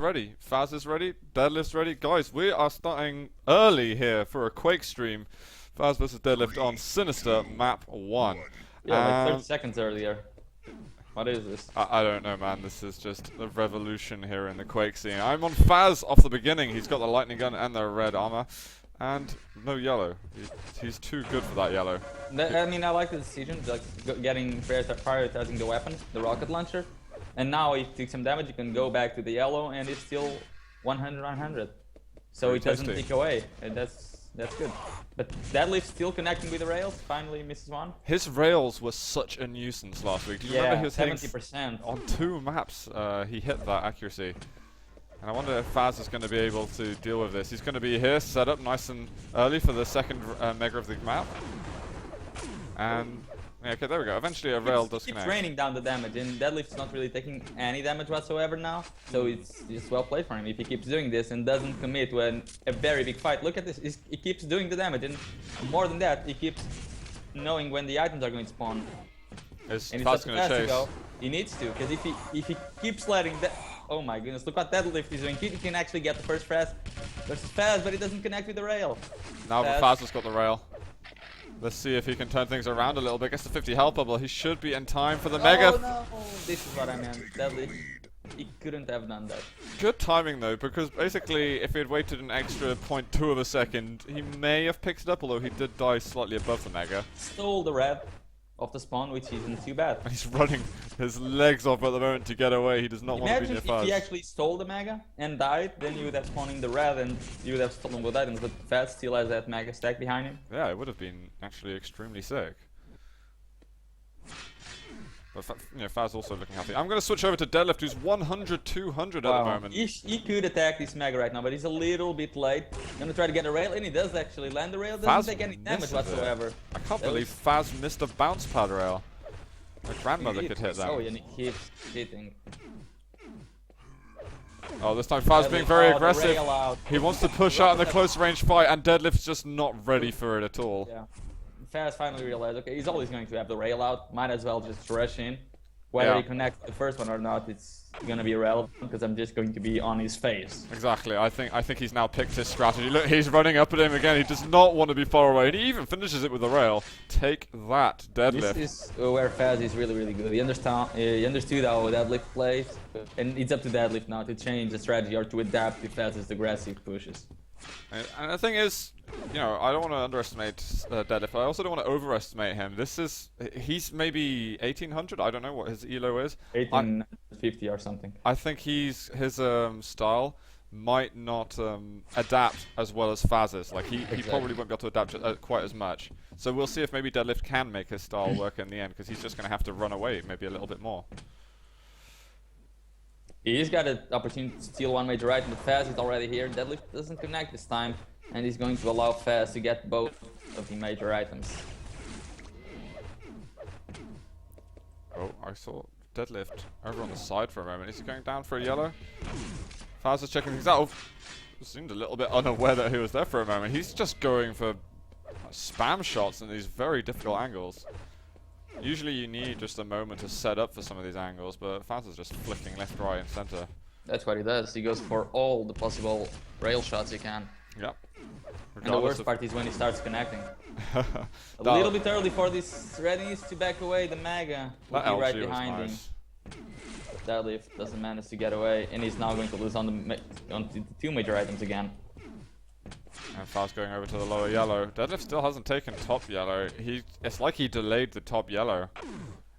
Ready. Fazz is ready. Deadlift's ready. Guys, we are starting early here for a Quake stream. Fazz versus Deadlift on Sinister Map 1. Yeah, like 30 seconds earlier. What is this? I don't know, man. This is just a revolution here in the Quake scene. I'm on Fazz off the beginning. He's got the lightning gun and the red armor. And no yellow. He's too good for that yellow. I mean, I like the decision, like prioritizing the weapon, the rocket launcher. And now if you take some damage, you can go back to the yellow, and it's still 100-100. So Very it doesn't tasty. take away, and that's good. But Deadlift still connecting with the rails, finally misses one. His rails were such a nuisance last week. Do you remember he was hitting 70%. on 2 maps? He hit that accuracy. And I wonder if Fazz is going to be able to deal with this. He's going to be here, set up nice and early for the second mega of the map. And yeah, okay, there we go. Eventually a rail does Keeps connect. raining down the damage, and Deadlift's not really taking any damage whatsoever now. So it's just well played for him if he keeps doing this and doesn't commit when a very big fight. Look at this, he keeps doing the damage, and more than that, he keeps knowing when the items are going to spawn. Is And Fazz it's going to chase? go. He needs to, because if he keeps letting that, oh my goodness, look what Deadlift is doing. He can actually get the first Fazz versus Fazz, but he doesn't connect with the rail. Now Fazz. Fazz has got the rail. Let's see if he can turn things around a little bit. Gets the 50 health bubble. He should be in time for the mega. Oh no, this is what I meant. Deadlift, he couldn't have done that. Good timing though, because basically if he had waited an extra 0.2 of a second, he may have picked it up, although he did die slightly above the mega. Stole the red off the spawn, which isn't too bad. And he's running his legs off at the moment to get away. He does not want to be Imagine near if Fazz. he actually stole the mega and died, then you would have spawned in the red and you would have stolen both items, but Fazz still has that mega stack behind him. Yeah, it would have been actually extremely sick. But Fazz also looking healthy. I'm going to switch over to Deadlift, who's 100-200 at the moment. He could attack this mega right now, but he's a little bit late. Gonna try to get a rail, and he does actually land the rail, doesn't Fazz take any damage misses it. whatsoever. I can't That believe Fazz missed a bounce pad rail. My grandmother could hit that. Oh, and he keeps hitting. Oh, this time Fazz being very the aggressive. rail out. He wants to push out in the close range fight, and Deadlift's just not ready for it at all. Yeah. Fazz finally realized, okay, he's always going to have the rail out. Might as well just rush in. Whether he connects the first one or not, it's gonna be irrelevant because I'm just going to be on his face. Exactly. I think he's now picked his strategy. Look, he's running up at him again. He does not want to be far away, and he even finishes it with the rail. Take that, Deadlift. This is where Fazz is really, really good. He understood how Deadlift plays, and it's up to Deadlift now to change the strategy or to adapt to Fazz's aggressive pushes. And the thing is, you know, I don't want to underestimate Deadlift, but I also don't want to overestimate him. He's maybe 1800. I don't know what his elo is. 1850 or something. I think his style might not adapt as well as Fazz's. Like he probably won't be able to adapt quite as much. So we'll see if maybe Deadlift can make his style work in the end, because he's just going to have to run away maybe a little bit more. He's got an opportunity to steal one major item, but Fazz is already here. Deadlift doesn't connect this time, and he's going to allow Fazz to get both of the major items. Oh, I saw Deadlift over on the side for a moment. Is he going down for a yellow? Fazz is checking things out. Seemed a little bit unaware that he was there for a moment. He's just going for spam shots in these very difficult angles. Usually you need just a moment to set up for some of these angles, but Fazz is just flicking left, right, and center. That's what he does. He goes for all the possible rail shots he can. Yep. And the worst part is when he starts connecting. A little bit early for this readiness to back away. The mega will be right behind him. Deadlift doesn't manage to get away, and he's now going to lose on the 2 major items again. And Fazz going over to the lower yellow. Deadlift still hasn't taken top yellow. It's like he delayed the top yellow.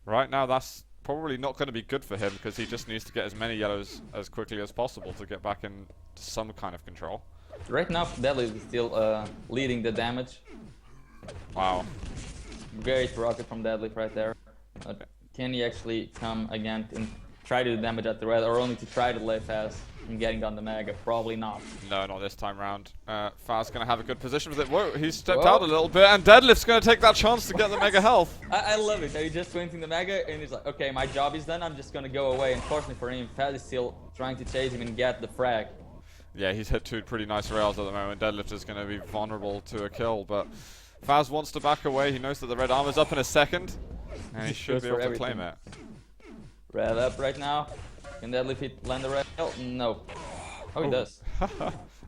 Right now that's probably not going to be good for him, because he just needs to get as many yellows as quickly as possible to get back into some kind of control. Right now Deadlift is still leading the damage. Wow. Great rocket from Deadlift right there. Can he actually come again and try to do damage at the red, or only to try to lay Fazz and getting on the mega? Probably not. No, not this time round. Fazz going to have a good position with it. Whoa, he's stepped out a little bit, and Deadlift's going to take that chance to get the mega health. I love it. He just went in the mega, and he's like, okay, my job is done. I'm just going to go away. Unfortunately for him, Fazz is still trying to chase him and get the frag. Yeah, he's hit 2 pretty nice rails at the moment. Deadlift is going to be vulnerable to a kill, but Fazz wants to back away. He knows that the red armor's up in a second, and he should be able to claim it. Red up right now. Can Deadlift land the rail? No. Oh, he does.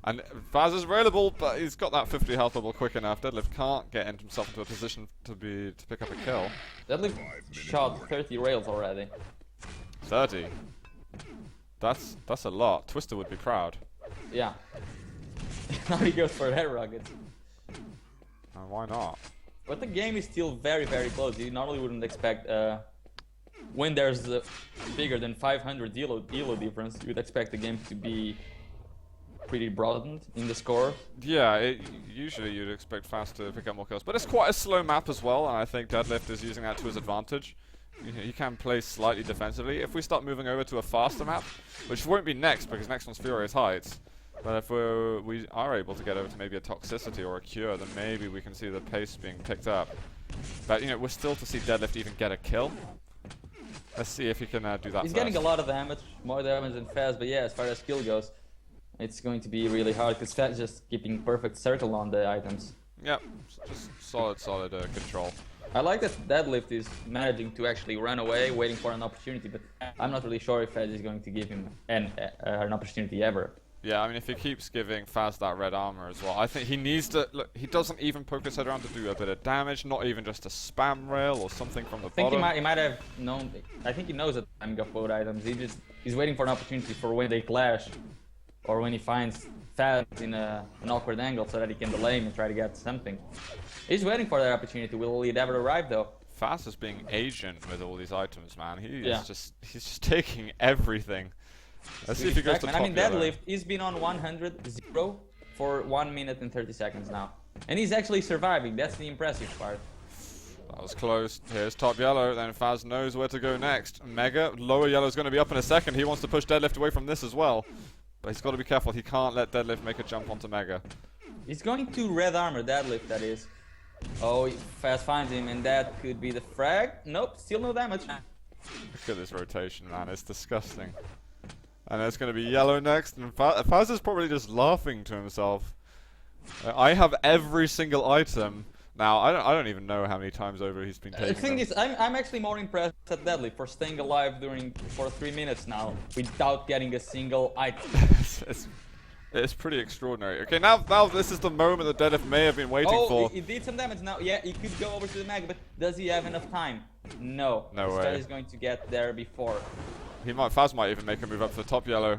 And Fazz is available, but he's got that 50 health bubble quick enough. Deadlift can't get himself into a position to pick up a kill. Deadlift shot 30 rails already. 30? That's a lot. Twister would be proud. Yeah. Now he goes for air rockets. And why not? But the game is still very, very close. You normally wouldn't expect, when there's bigger than 500 elo difference, you would expect the game to be pretty broadened in the score. Yeah, usually you'd expect Fazz to pick up more kills. But it's quite a slow map as well, and I think Deadlift is using that to his advantage. He can play slightly defensively. If we start moving over to a faster map, which won't be next because next one's Furious Heights, but if we are able to get over to maybe a Toxicity or a Cure, then maybe we can see the pace being picked up. But, you know, we're still to see Deadlift even get a kill. Let's see if he can do that. He's getting a lot of damage, more damage than Fazz, but yeah, as far as skill goes, it's going to be really hard because Fazz just keeping perfect circle on the items. Yep, just solid control. I like that Deadlift is managing to actually run away, waiting for an opportunity, but I'm not really sure if Fazz is going to give him an opportunity ever. Yeah, I mean, if he keeps giving Fazz that red armor as well, I think he needs to... Look, he doesn't even poke his head around to do a bit of damage, not even just a spam rail or something from the bottom. I think he might have known... I think he knows the timing of both items. He's waiting for an opportunity for when they clash, or when he finds Fazz in an awkward angle so that he can delay him and try to get something. He's waiting for that opportunity. Will it ever arrive, though? Fazz is being agent with all these items, man. He's just taking everything. Let's see if he goes to top. I mean, Deadlift, he's been on 100-0 for 1 minute and 30 seconds now. And he's actually surviving. That's the impressive part. That was close. Here's top yellow. Then Fazz knows where to go next. Mega. Lower yellow is going to be up in a second. He wants to push Deadlift away from this as well. But he's got to be careful. He can't let Deadlift make a jump onto Mega. He's going to red armor Deadlift, that is. Oh, Fazz finds him, and that could be the frag. Nope, still no damage. Look at this rotation, man. It's disgusting. And it's going to be yellow next, and Fazz is probably just laughing to himself. I have every single item. Now, I don't even know how many times over he's been taking The thing is, I'm actually more impressed at Deadlift for staying alive for 3 minutes now, without getting a single item. It's pretty extraordinary. Okay, now this is the moment that Deadlift may have been waiting for. He did some damage now. Yeah, he could go over to the mag, but does he have enough time? No. No way. Star is going to get there before. Fazz might even make a move up for top yellow.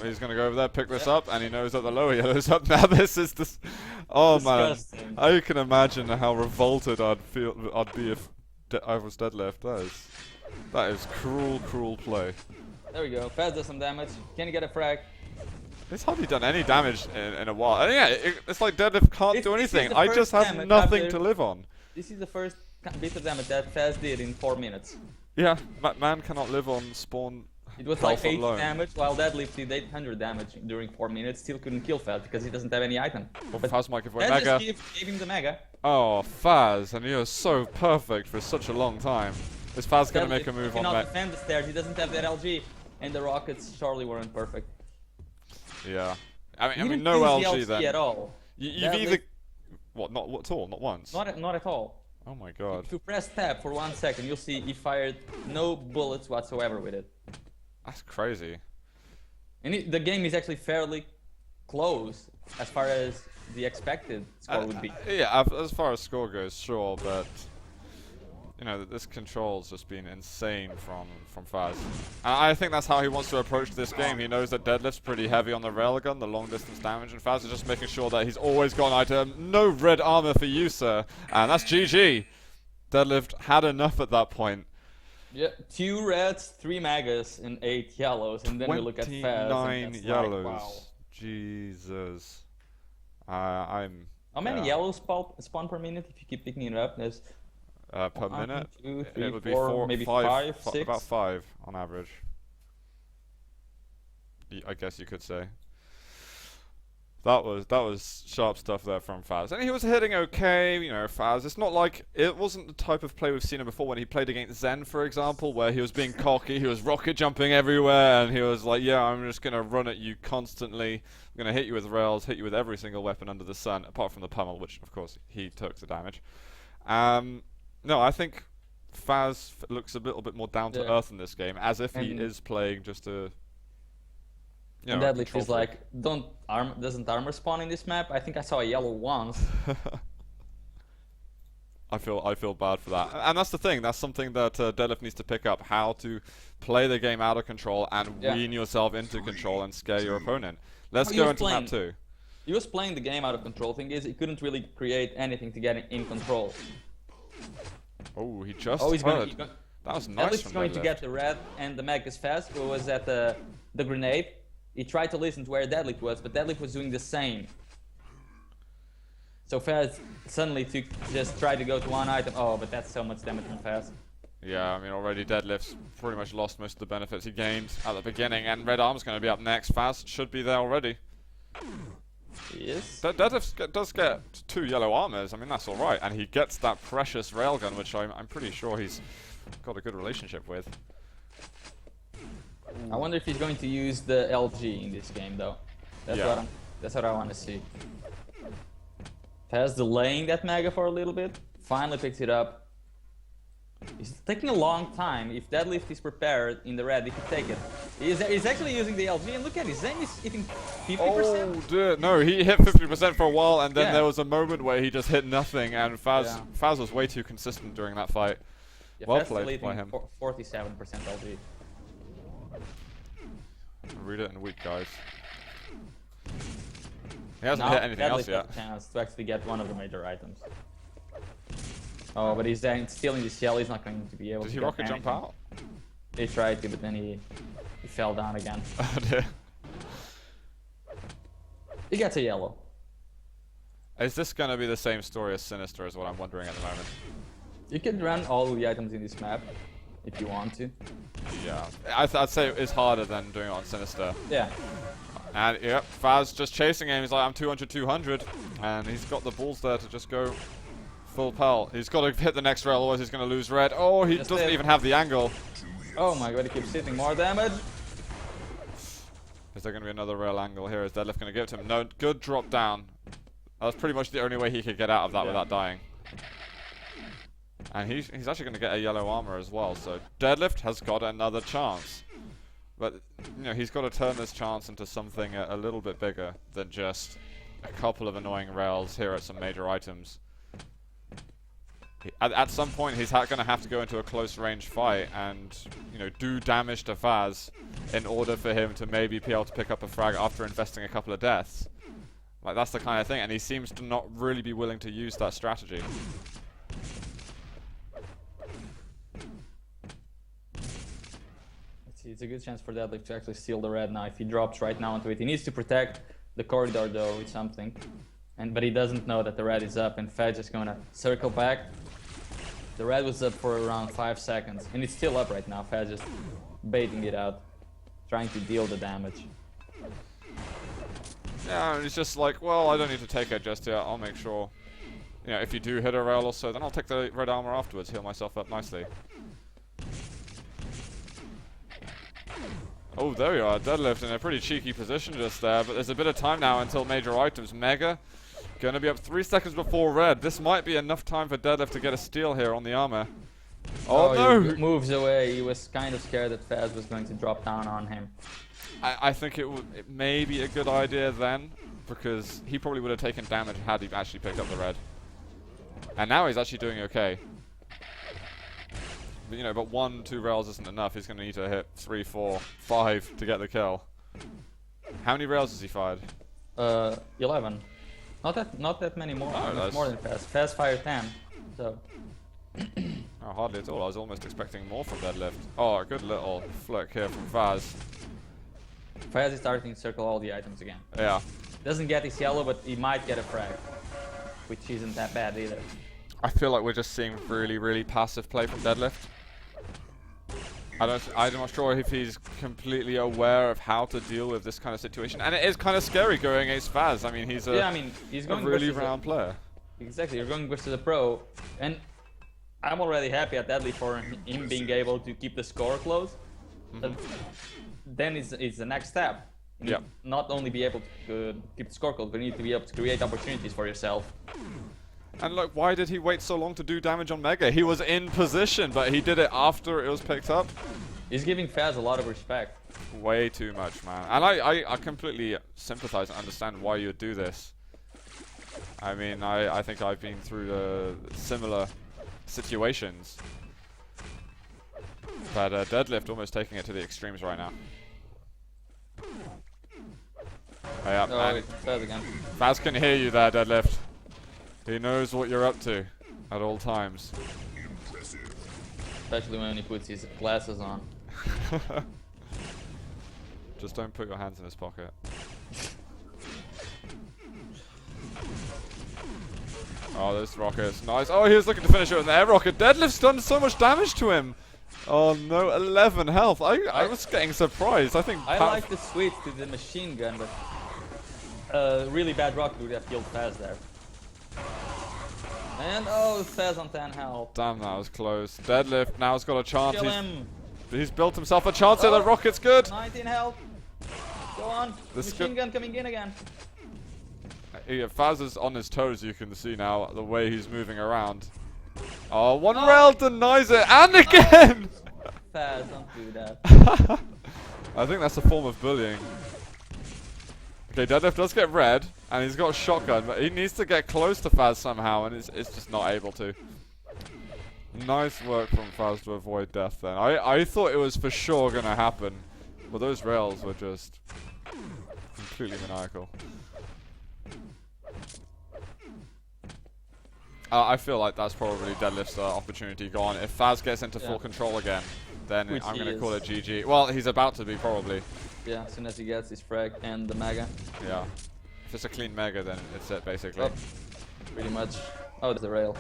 He's going to go over there, pick this up, and he knows that the lower yellow's up. Now this is this. Oh disgusting. Man, I can imagine how revolted I'd be if I was Deadlift. That is cruel play. There we go. Fazz does some damage. Can he get a frag? It's hardly done any damage in a while. And yeah, it's like Deadlift can't do anything. I just have nothing to live on. This is the first bit of damage that Fazz did in 4 minutes. Yeah, man cannot live on spawn. It was like 8 damage, while Deadlift did 800 damage during 4 minutes. Still couldn't kill Fazz because he doesn't have any item. But Fazz might give away Mega. Just gave him the Mega. Oh, Fazz, and you're so perfect for such a long time. Is Fazz going to make a move on Mega? He cannot defend the stairs. He doesn't have that LG, and the rockets surely weren't perfect. Yeah, I mean no LG then. At all. You've either not at all, not once. Not at all. Oh my god. If you press tab for 1 second, you'll see he fired no bullets whatsoever with it. That's crazy. And the game is actually fairly close as far as the expected score would be. Yeah, as far as score goes, sure, but you know, this control's just been insane from Fazz. And I think that's how he wants to approach this game. He knows that Deadlift's pretty heavy on the railgun, the long distance damage, and Fazz is just making sure that he's always got an item. No red armor for you, sir. And that's GG. Deadlift had enough at that point. Yeah, 2 reds, 3 Megas, and 8 yellows, and then we look at Fazz. 29 yellows. Like, wow. Jesus. How many yellows spawn per minute if you keep picking it up? There's per minute, 2, 3, it would 4, be maybe 5, 6. About 5 on average. I guess you could say. That was sharp stuff there from Fazz, and he was hitting okay. You know, Fazz. It's not like it wasn't the type of play we've seen him before when he played against Zen, for example, where he was being cocky, he was rocket jumping everywhere, and he was like, "Yeah, I'm just gonna run at you constantly. I'm gonna hit you with rails, hit you with every single weapon under the sun, apart from the pummel, which of course he took the damage." No, I think Fazz looks a little bit more down to earth in this game, as if he is playing just a. And Deadlift is like, doesn't armor spawn in this map? I think I saw a yellow once. I feel bad for that, and that's the thing. That's something that Deadlift needs to pick up: how to play the game out of control and wean yourself into control and scare your opponent. Let's go into map 2. He was playing the game out of control. Thing is, he couldn't really create anything to get in control. Oh, he just heard. That was nice. Deadlift's going to get the red, and the Mag is Fazz, who was at the grenade. He tried to listen to where Deadlift was, but Deadlift was doing the same. So Fazz suddenly just tried to go to one item. Oh, but that's so much damage from Fazz. Yeah, I mean, already Deadlift's pretty much lost most of the benefits he gained at the beginning, and Red Arm's going to be up next. Fazz should be there already. Yes. Deadlift does get 2 yellow armors. I mean, that's alright, and he gets that precious railgun, which I'm pretty sure he's got a good relationship with. I wonder if he's going to use the LG in this game, though. That's what I want to see. Fazz delaying that Mega for a little bit. Finally picks it up. It's taking a long time. If Deadlift is prepared in the red, he can take it. He's actually using the LG, and look at his aim is hitting 50%. Oh, dear. No, he hit 50% for a while, and then there was a moment where he just hit nothing, and Fazz was way too consistent during that fight. Yeah, well played by him. 47% LG. Read it in weak, guys. He hasn't hit anything else yet. Has a chance to actually get one of the major items. Oh, but he's still in the shell. He's not going to be able to. Did he rocket jump out? He tried to, but then he fell down again. Oh dear. He gets a yellow. Is this going to be the same story as Sinister, is what I'm wondering at the moment. You can run all of the items in this map if you want to. Yeah, I'd say it's harder than doing it on Sinister. Yeah. And yep, Fazz just chasing him. He's like, I'm 200, and he's got the balls there to just go full pelt. He's got to hit the next rail, otherwise he's going to lose red. Oh, he doesn't even have the angle. Oh my god, he keeps hitting more damage. Is there going to be another rail angle here? Is Deadlift going to give it to him? No, good drop down. That was pretty much the only way he could get out of that without dying. And he's actually going to get a yellow armor as well, so Deadlift has got another chance. But, you know, he's got to turn this chance into something a little bit bigger than just a couple of annoying rails here at some major items. At some point, he's going to have to go into a close range fight and, you know, do damage to Fazz in order for him to maybe be able to pick up a frag after investing a couple of deaths. Like, that's the kind of thing, and he seems to not really be willing to use that strategy. It's a good chance for Deadlift to actually steal the red now. If he drops right now onto it, he needs to protect the corridor though with something. But he doesn't know that the red is up, and Fazz is gonna circle back. The red was up for around 5 seconds, and it's still up right now. Fazz just baiting it out, trying to deal the damage. Yeah, and he's just like, well, I don't need to take it just yet. I'll make sure. You know, if you do hit a rail or so, then I'll take the red armor afterwards, heal myself up nicely. Oh, there we are. Deadlift in a pretty cheeky position just there, but there's a bit of time now until major items. Mega going to be up 3 seconds before red. This might be enough time for Deadlift to get a steal here on the armor. Oh no! He moves away. He was kind of scared that Fazz was going to drop down on him. I think it may be a good idea then, because he probably would have taken damage had he actually picked up the red. And now he's actually doing okay. But, you know, but 1, 2 rails isn't enough. He's going to need to hit 3, 4, 5 to get the kill. How many rails has he fired? 11. Not that many more. No, more than Fazz. Fazz fired 10. So. Oh, hardly at all. I was almost expecting more from Deadlift. Oh, a good little flick here from Fazz. Fazz is starting to circle all the items again. Yeah. Doesn't get his yellow, but he might get a frag, which isn't that bad either. I feel like we're just seeing really, really passive play from Deadlift. I'm not sure if he's completely aware of how to deal with this kind of situation, and it is kind of scary going against Fazz. I mean, he's a really round player. Exactly, you're going versus a pro, and I'm already happy at Deadlift for him being able to keep the score close. Then it's the next step. You need not only be able to keep the score close, but you need to be able to create opportunities for yourself. And look, why did he wait so long to do damage on Mega? He was in position, but he did it after it was picked up. He's giving Fazz a lot of respect. Way too much, man. And I completely sympathize and understand why you would do this. I mean, I think I've been through similar situations. But Deadlift almost taking it to the extremes right now. Oh, yeah, oh, Fazz again. Fazz can hear you there, Deadlift. He knows what you're up to at all times. Especially when he puts his glasses on. Just don't put your hands in his pocket. Oh, there's rockets. Nice. Oh, he was looking to finish it with an air rocket. Deadlift's done so much damage to him. Oh no, 11 health. I was getting surprised. I think I like the switch to the machine gun, but really bad rocket would have killed Fazz there. And oh, Fazz on 10 health. Damn, that was close. Deadlift now has got a chance. Kill him. He's built himself a chance here. The rocket's good. 19 health. Go on. Machine gun coming in again. Yeah, Fazz is on his toes, you can see now, the way he's moving around. Oh, one rail denies it, and again! Fazz, don't do that. I think that's a form of bullying. Okay, Deadlift does get red, and he's got a shotgun, but he needs to get close to Fazz somehow, and it's just not able to. Nice work from Fazz to avoid death then. I thought it was for sure going to happen, but those rails were just completely maniacal. I feel like that's probably Deadlift's opportunity gone. If Fazz gets into full control again, then I'm going to call it GG. Well, he's about to be, probably. Yeah, as soon as he gets his frag and the Mega. Yeah. If it's a clean Mega, then it's it, basically. Oh, pretty much. Oh, there's a rail.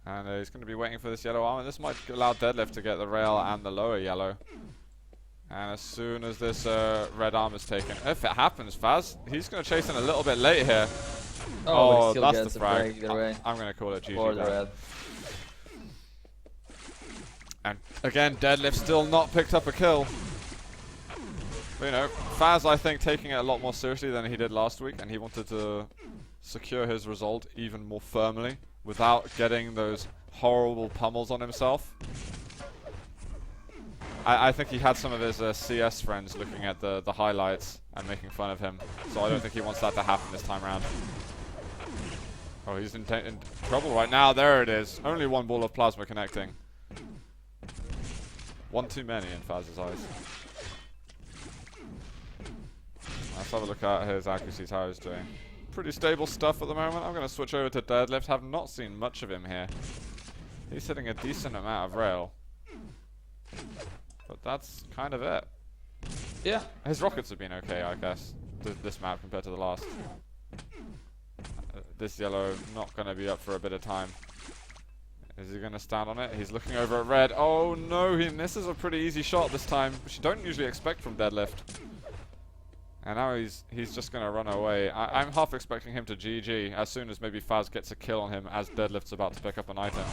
And he's going to be waiting for this yellow armor. This might allow Deadlift to get the rail and the lower yellow. And as soon as this red armor's taken, if it happens, Fazz, he's going to chase in a little bit late here. Oh, that's the frag. Either way. I'm going to call it GG. Or the red. And again, Deadlift still not picked up a kill. But, you know, Fazz, I think, taking it a lot more seriously than he did last week, and he wanted to secure his result even more firmly without getting those horrible pummels on himself. I think he had some of his CS friends looking at the highlights and making fun of him, so I don't think he wants that to happen this time around. Oh, he's in trouble right now. There it is. Only one ball of plasma connecting. One too many in Fazz's eyes. Let's have a look at his accuracy, how he's doing. Pretty stable stuff at the moment. I'm going to switch over to Deadlift. Have not seen much of him here. He's hitting a decent amount of rail. But that's kind of it. Yeah. His rockets have been okay, I guess, this map compared to the last. This yellow not going to be up for a bit of time. Is he going to stand on it? He's looking over at red. Oh no, he misses a pretty easy shot this time, which you don't usually expect from Deadlift. And now he's just going to run away. I'm half expecting him to GG as soon as maybe Fazz gets a kill on him as Deadlift's about to pick up an item.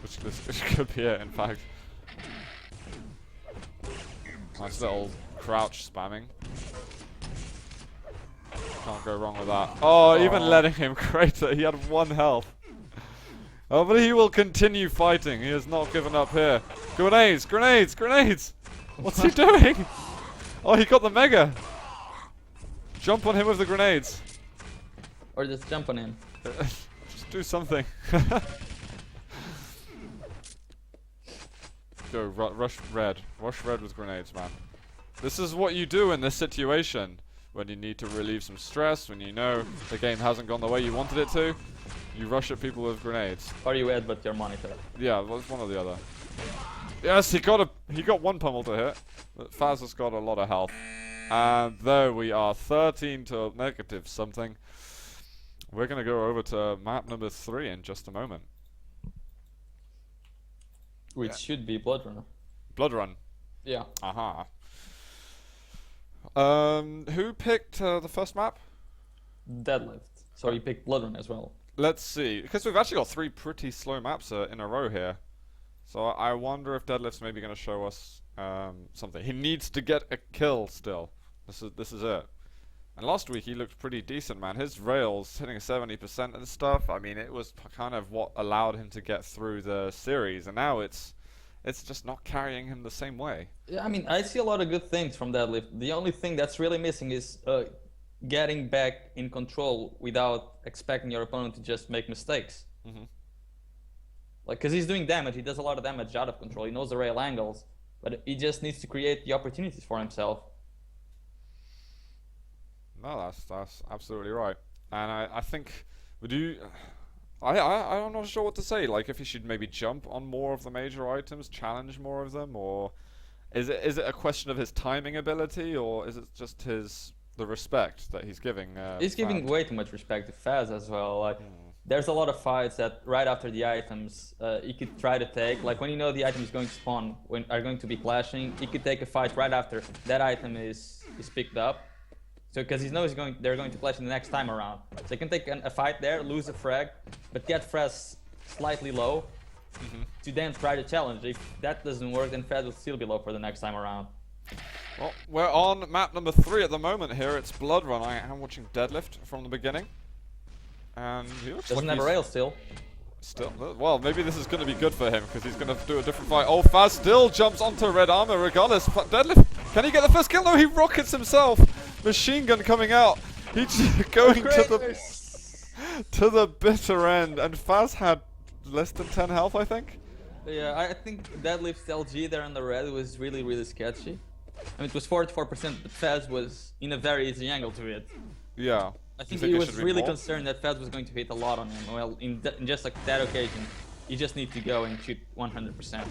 Which could be it, in fact. Nice little crouch spamming. Can't go wrong with that. Oh, even letting him crater. He had 1 health. Oh, but he will continue fighting. He has not given up here. Grenades! Grenades! Grenades! What's he doing? Oh, he got the Mega. Jump on him with the grenades. Or just jump on him. Just do something. Go, rush red. Rush red with grenades, man. This is what you do in this situation. When you need to relieve some stress, when you know the game hasn't gone the way you wanted it to, you rush at people with grenades. Or you add but your monitor. Yeah, well, it's one or the other. Yes, he got 1 pummel to hit. But Fazz has got a lot of health. And there we are, 13 to negative something. We're going to go over to map number 3 in just a moment. Which should be Blood Run. Blood Run? Yeah. Aha. Who picked the first map? Deadlift. So he picked Blood Run as well. Let's see, because we've actually got 3 pretty slow maps in a row here. So I wonder if Deadlift's maybe going to show us something. He needs to get a kill still. This is it. And last week he looked pretty decent, man. His rails hitting 70% and stuff. I mean, it was kind of what allowed him to get through the series, and now it's just not carrying him the same way. Yeah, I mean, I see a lot of good things from Deadlift. The only thing that's really missing is getting back in control without expecting your opponent to just make mistakes. Like, because he's doing damage, he does a lot of damage out of control. He knows the rail angles, but he just needs to create the opportunities for himself. No, that's absolutely right. And I think, I'm not sure what to say. Like, if he should maybe jump on more of the major items, challenge more of them, or is it a question of his timing ability, or is it just the respect that he's giving? He's giving way too much respect to Fazz as well. Like, there's a lot of fights that right after the items, he could try to take. Like, when you know the item is going to spawn, are going to be clashing, he could take a fight right after that item is picked up. So, because he knows they're going to clash in the next time around. So he can take a fight there, lose a frag, but get Fazz slightly low to then try to challenge. If that doesn't work, then Fazz will still be low for the next time around. Well, we're on map number 3 at the moment here. It's Blood Run. I am watching Deadlift from the beginning. And he looks doesn't like have a rail still. Well, maybe this is going to be good for him because he's going to do a different fight. Oh, Fazz still jumps onto red armor regardless. Deadlift, can he get the first kill? No, he rockets himself. Machine gun coming out. He's going to the bitter end. And Fazz had less than 10 health, I think. Yeah, I think Deadlift's LG there on the red was really, really sketchy. I mean, it was 44%, but Fazz was in a very easy angle to hit. Yeah. I think he was really concerned that Fazz was going to hit a lot on him. Well, in just like that occasion, you just need to go and shoot 100%.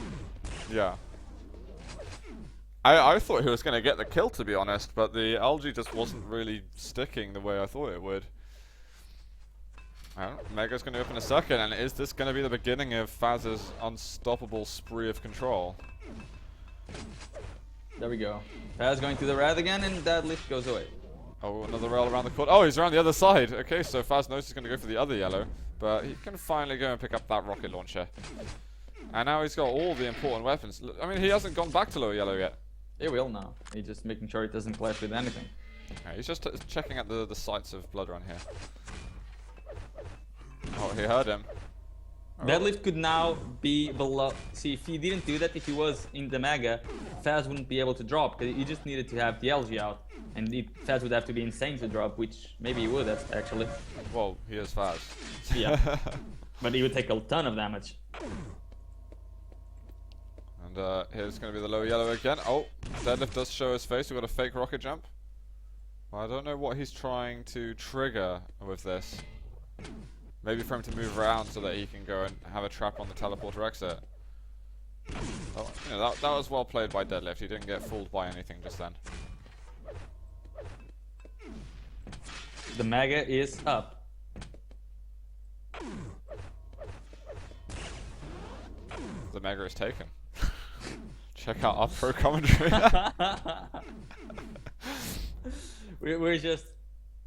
Yeah. I thought he was going to get the kill, to be honest, but the LG just wasn't really sticking the way I thought it would. Well, Mega's going to open a second, and is this going to be the beginning of Fazz's unstoppable spree of control? There we go. Fazz going to the red again, and Deadlift goes away. Oh, another rail around the corner. Oh, he's around the other side. Okay, so Fazz knows he's going to go for the other yellow, but he can finally go and pick up that rocket launcher. And now he's got all the important weapons. I mean, he hasn't gone back to low yellow yet. He will now. He's just making sure it doesn't clash with anything. Okay, he's just checking out the sights of Blood Run here. Oh, he heard him. Oh. Deadlift could now be below. See, if he didn't do that, if he was in the Mega, Fazz wouldn't be able to drop, because he just needed to have the LG out. And Fazz would have to be insane to drop, which maybe he would have, actually. Well, he is Fazz. Yeah. But he would take a ton of damage. And here's going to be the low yellow again. Oh, Deadlift does show his face. We've got a fake rocket jump. Well, I don't know what he's trying to trigger with this. Maybe for him to move around so that he can go and have a trap on the teleporter exit. Oh, you know, that was well played by Deadlift. He didn't get fooled by anything just then. The Mega is up. The Mega is taken. Check out our pro commentary. We're just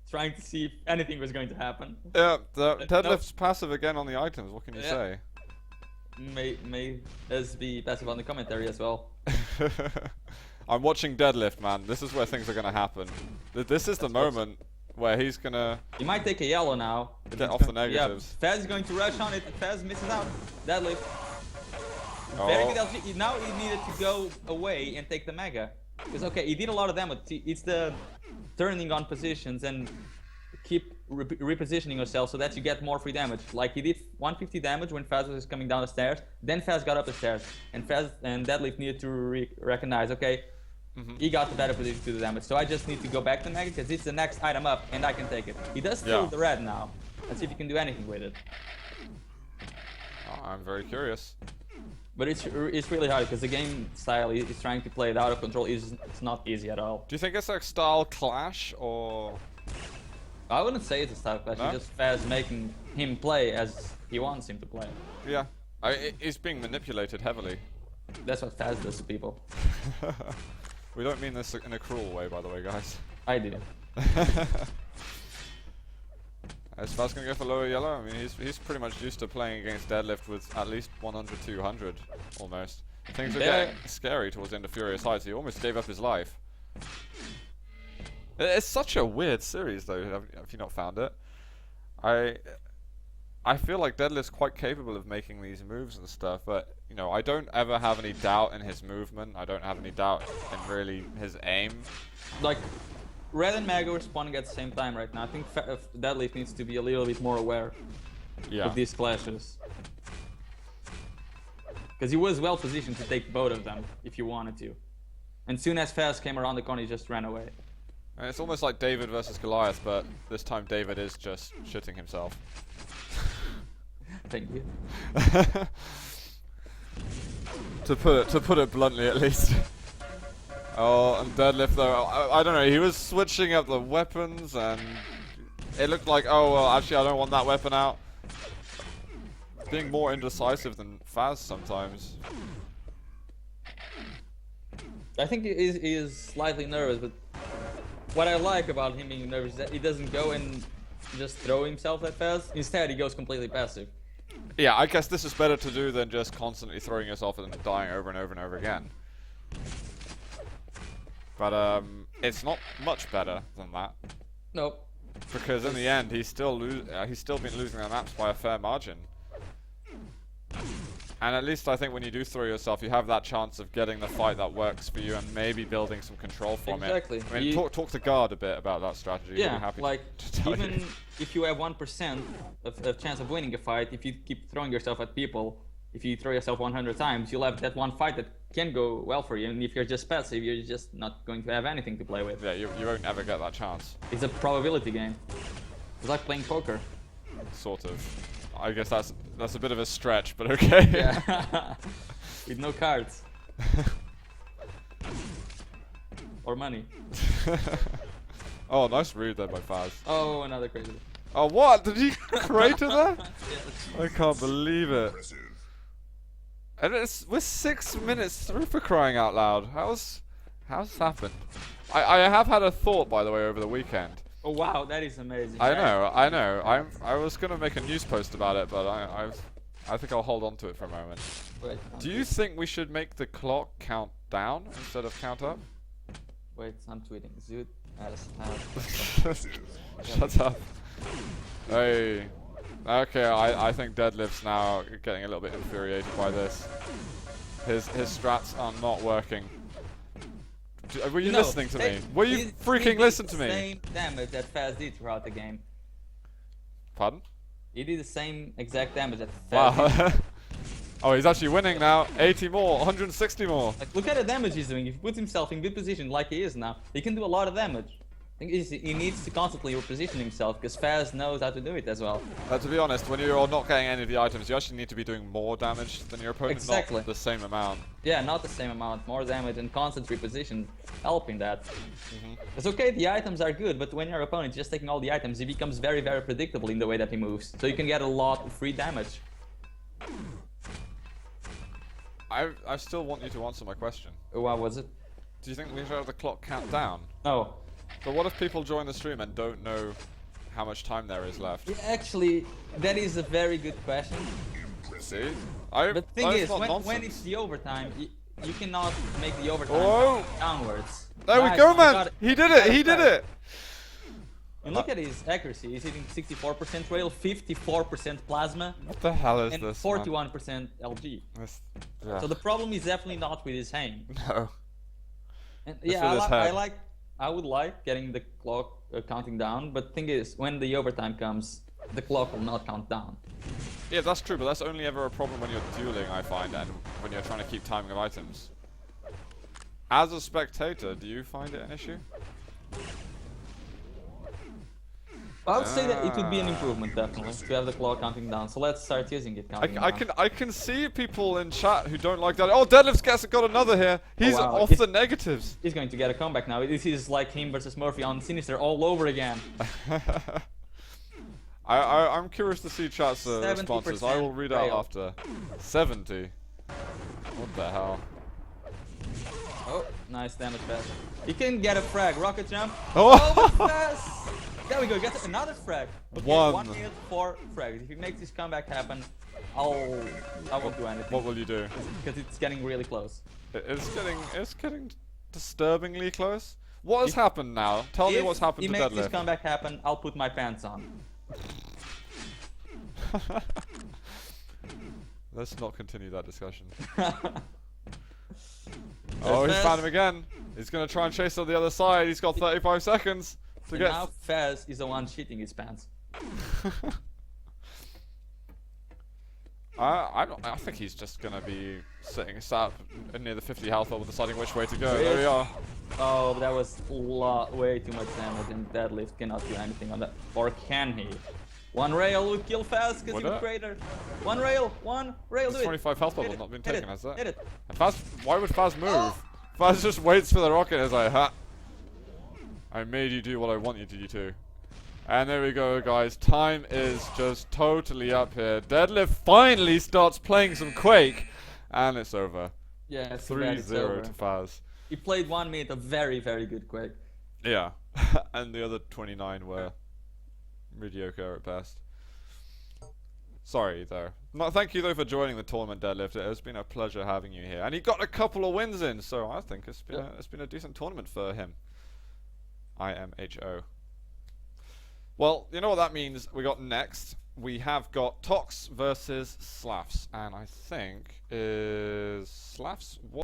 trying to see if anything was going to happen. Yeah, Deadlift's passive again on the items. What can you say? May us be passive on the commentary as well. I'm watching Deadlift, man. This is where things are going to happen. This is the moment where he's going to... He might take a yellow now. Get off the negatives. Yeah, Fazz is going to rush on it. Fazz misses out. Deadlift. Oh. Very good LG. Now he needed to go away and take the Mega. Because, okay, he did a lot of damage. It's the turning on positions and keep repositioning yourself so that you get more free damage. Like, he did 150 damage when Fazz was coming down the stairs. Then Fazz got up the stairs. And Fazz and Deadlift needed to recognize, okay, he got the better position to do the damage. So I just need to go back to Mega because it's the next item up and I can take it. He does steal the red now. Let's see if he can do anything with it. Oh, I'm very curious. But it's really hard because the game style is trying to play it out of control. It's not easy at all. Do you think it's a style clash or? I wouldn't say it's a style clash. No? It's just Fazz making him play as he wants him to play. Yeah, he's being manipulated heavily. That's what Fazz does to people. We don't mean this in a cruel way, by the way, guys. I do. Is Fazz going to go for lower yellow? I mean, he's pretty much used to playing against Deadlift with at least 100, 200, almost. Things are getting scary towards the end of Furious Heights. He almost gave up his life. It's such a weird series, though. Have you not found it? I feel like Deadlift's quite capable of making these moves and stuff, but you know, I don't ever have any doubt in his movement. I don't have any doubt in really his aim. Like, Red and Mag are respawning at the same time right now. I think Deadlift needs to be a little bit more aware of these clashes. Because he was well positioned to take both of them if you wanted to. And soon as Fazz came around the corner, he just ran away. And it's almost like David versus Goliath, but this time David is just shitting himself. Thank you. to put it bluntly, at least. Oh, and Deadlift though, I don't know. He was switching up the weapons, and it looked like, oh well, actually I don't want that weapon out. Being more indecisive than Fazz sometimes. I think he is slightly nervous, but what I like about him being nervous is that he doesn't go and just throw himself at Fazz. Instead, he goes completely passive. Yeah, I guess this is better to do than just constantly throwing yourself and dying over and over and over again. But it's not much better than that. Nope. Because in the end, he's still been losing the maps by a fair margin. And at least I think when you do throw yourself, you have that chance of getting the fight that works for you and maybe building some control from it. I mean, talk to Guard a bit about that strategy. Yeah, I'd be happy like to tell even you. if you have 1% of chance of winning a fight, if you keep throwing yourself at people, if you throw yourself 100 times, you'll have that one fight that can go well for you. And if you're just passive, you're just not going to have anything to play with. Yeah, you won't ever get that chance. It's a probability game. It's like playing poker. Sort of. I guess that's a bit of a stretch, but okay. Yeah. With no cards. Or money. Oh, nice read there by Fazz. Oh, another crazy. Oh, what? Did he crater that? I can't believe it. And we're 6 minutes through, for crying out loud. How's this happened? I have had a thought, by the way, over the weekend. Oh wow, that is amazing. I know. I was gonna make a news post about it, but I think I'll hold on to it for a moment. Wait, do you think we should make the clock count down instead of count up? Wait, I'm tweeting. Zoot as Shut up. Hey. Okay, I think Deadlift's now getting a little bit infuriated by this. His strats are not working. Were you listening to me? Were you freaking listening to me? Same damage that Fazz did throughout the game. Pardon? He did the same exact damage that Fazz did. Oh, he's actually winning now. 80 more, 160 more. Like, look at the damage he's doing. If he puts himself in good position like he is now, he can do a lot of damage. I think he needs to constantly reposition himself because Fazz knows how to do it as well. To be honest, when you're not getting any of the items, you actually need to be doing more damage than your opponent, exactly. Not the same amount. Yeah, not the same amount, more damage and constant reposition helping that. It's okay, the items are good, but when your opponent is just taking all the items, he becomes very, very predictable in the way that he moves. So you can get a lot of free damage. I still want you to answer my question. What was it? Do you think we should have the clock count down? No. But what if people join the stream and don't know how much time there is left? Yeah, actually, that is a very good question. See? But the thing is, when it's the overtime, you cannot make the overtime downwards. There we go, man! He did it! He did it! And look at his accuracy. He's hitting 64% rail, 54% plasma. What the hell is and this? 41% LG. Yeah. So the problem is definitely not with his aim. No. And yeah, I would like getting the clock counting down, but the thing is, when the overtime comes, the clock will not count down. Yeah, that's true, but that's only ever a problem when you're dueling, I find, and when you're trying to keep timing of items. As a spectator, do you find it an issue? I would say that it would be an improvement, definitely, to have the clock counting down. So let's start using it counting down. I can see people in chat who don't like that. Oh, Deadlift's got another here. He's off the negatives. He's going to get a comeback now. This is like him versus Murphy on Sinister all over again. I'm curious to see chat's responses. I will read out after. 70. What the hell? Oh, nice damage pass. He can get a frag. Rocket jump. Oh, pass. There we go, get another frag. Okay, 1 minute, 4 frags. If he makes this comeback happen, I won't do anything. What will you do? Because it's getting really close. It's getting disturbingly close. What has happened now? Tell me what's happened to Deadlift. If this comeback happen, I'll put my pants on. Let's not continue that discussion. Oh, he's found him again. He's going to try and chase on the other side. He's got 35 seconds to get... Now Fazz is the one shitting his pants. I think he's just going to be sat up near the 50 health level deciding which way to go. There we are. Oh, that was way too much damage, and Deadlift cannot do anything on that. Or can he? One rail will kill Fazz because he was greater. One rail, do it. 25 health level not been taken, has that? Hit it. And Fazz, why would Fazz move? Oh. Fazz just waits for the rocket as I made you do what I want you to do. And there we go, guys. Time is just totally up here. Deadlift finally starts playing some Quake, and it's over. Yeah, 3-0 to Fazz. He played 1 minute of very, very good Quake. Yeah, and the other 29 were mediocre at best. Sorry though. No, thank you though for joining the tournament, Deadlift. It has been a pleasure having you here, and he got a couple of wins in, so I think it's been a decent tournament for him. IMHO. Well, you know what that means. We got next. We have got Tox versus Slafs, and I think is Slafs what?